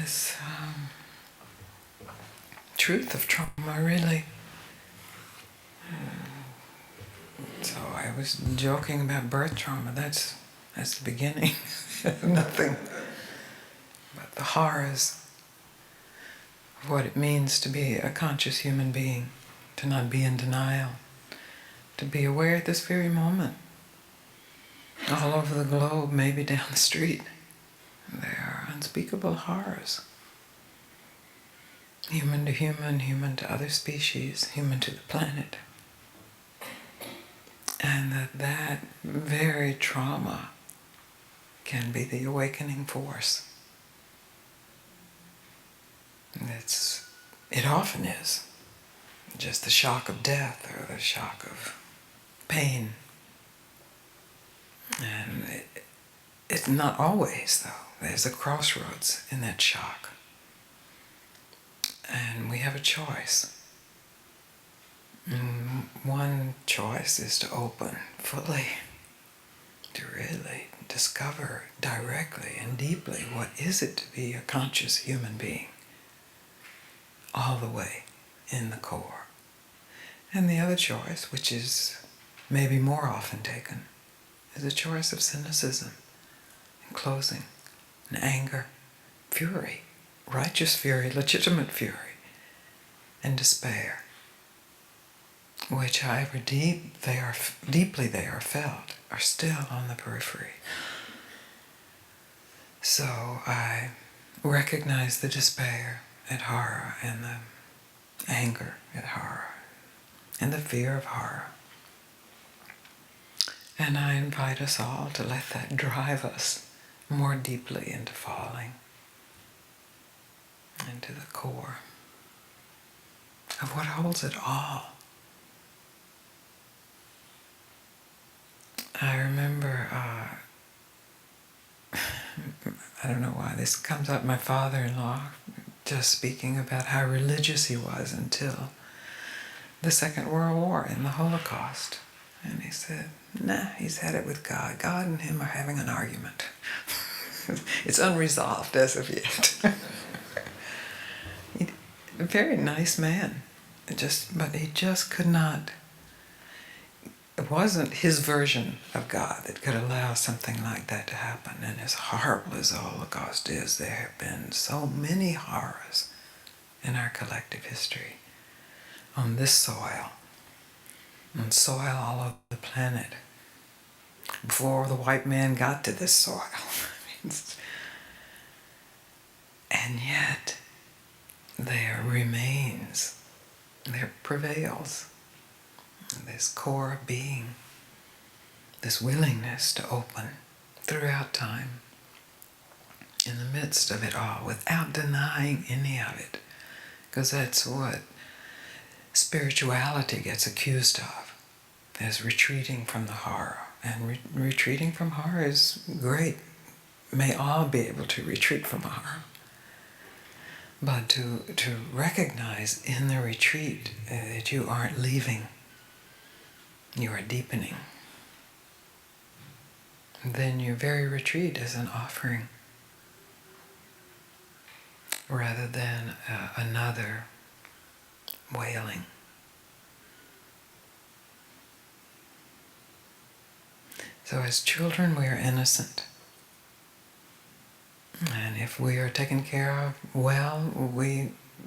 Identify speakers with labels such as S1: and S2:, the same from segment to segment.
S1: this truth of trauma, really. So I was joking about birth trauma. That's the beginning. Nothing but the horrors of what it means to be a conscious human being, to not be in denial, to be aware at this very moment. All over the globe, maybe down the street, there are unspeakable horrors. Human to human, human to other species, human to the planet. And that very trauma can be the awakening force. It often is just the shock of death or the shock of pain. And it's not always, though. There's a crossroads in that shock. And we have a choice. And one choice is to open fully, to really discover directly and deeply what is it to be a conscious human being, all the way in the core. And the other choice, which is maybe more often taken, is a choice of cynicism and closing and anger, fury, righteous fury, legitimate fury, and despair, which, however deeply they are felt, are still on the periphery. So I recognize the despair at horror and the anger at horror and the fear of horror. And I invite us all to let that drive us more deeply into falling, into the core of what holds it all. I remember, I don't know why this comes up, my father-in-law just speaking about how religious he was until the Second World War and the Holocaust. And he said, he's had it with God. God and him are having an argument. It's unresolved as of yet. A very nice man, but he just could not. It wasn't his version of God that could allow something like that to happen. And as horrible as the Holocaust is, there have been so many horrors in our collective history on this soil, on soil all over the planet, before the white man got to this soil. And yet, there remains, there prevails this core being, this willingness to open throughout time, in the midst of it all, without denying any of it. Because that's what spirituality gets accused of, as retreating from the horror. And retreating from horror is great. May all be able to retreat from horror. But to recognize in the retreat that you aren't leaving, you are deepening. And then your very retreat is an offering rather than another wailing. So as children, we are innocent. And if we are taken care of well,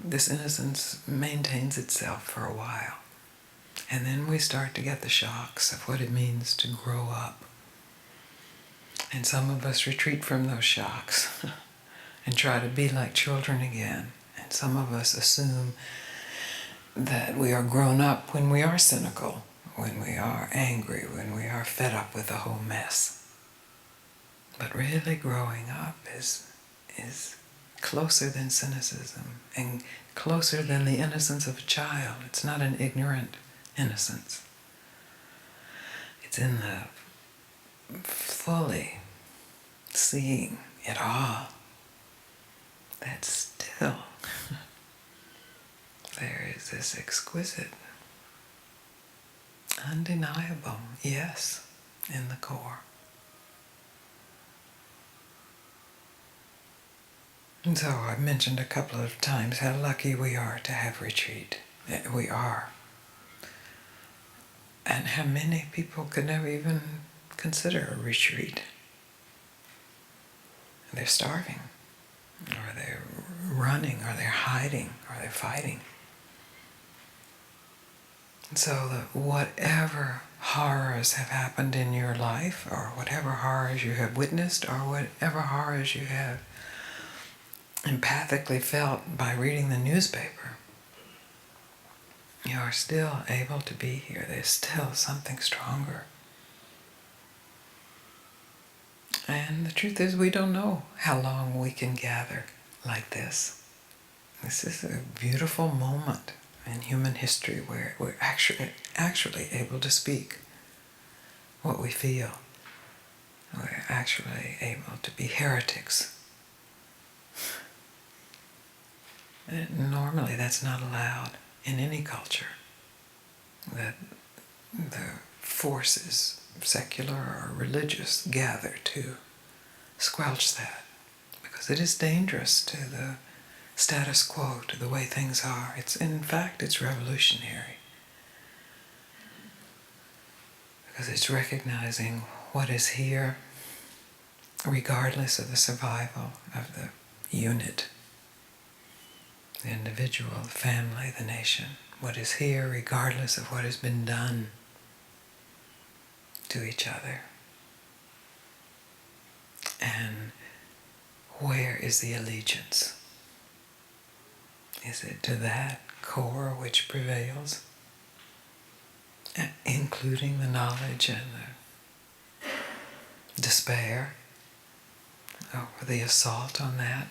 S1: this innocence maintains itself for a while. And then we start to get the shocks of what it means to grow up. And some of us retreat from those shocks and try to be like children again. And some of us assume that we are grown up when we are cynical, when we are angry, when we are fed up with the whole mess. But really growing up is closer than cynicism and closer than the innocence of a child. It's not an ignorant innocence. It's in the fully seeing it all that still there is this exquisite, undeniable yes in the core. And so I've mentioned a couple of times how lucky we are to have retreat. We are. And how many people could never even consider a retreat. They're starving, or they're running, or they're hiding, or they're fighting. And so that whatever horrors have happened in your life, or whatever horrors you have witnessed, or whatever horrors you have empathically felt by reading the newspaper, you are still able to be here. There's still something stronger. And the truth is, we don't know how long we can gather like this. This is a beautiful moment in human history where we're actually able to speak what we feel. We're actually able to be heretics. And normally that's not allowed in any culture. That the forces, secular or religious, gather to squelch that, because it is dangerous to the status quo, to the way things are. In fact, it's revolutionary, because it's recognizing what is here, regardless of the survival of the unit, the individual, the family, the nation. What is here, regardless of what has been done to each other. And where is the allegiance? Is it to that core which prevails, including the knowledge and the despair, or the assault on that?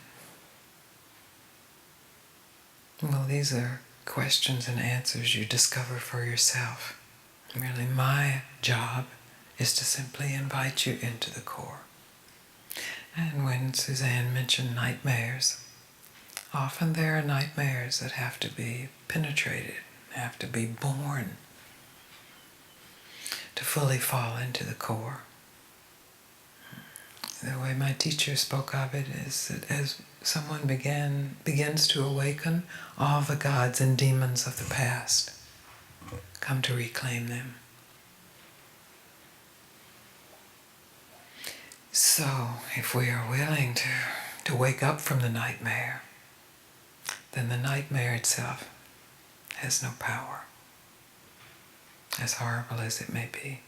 S1: Well, these are questions and answers you discover for yourself. Really, my job is to simply invite you into the core. And when Suzanne mentioned nightmares, often there are nightmares that have to be penetrated, have to be born to fully fall into the core. The way my teacher spoke of it is that as someone begins to awaken, all the gods and demons of the past come to reclaim them. So, if we are willing to wake up from the nightmare, then the nightmare itself has no power, as horrible as it may be.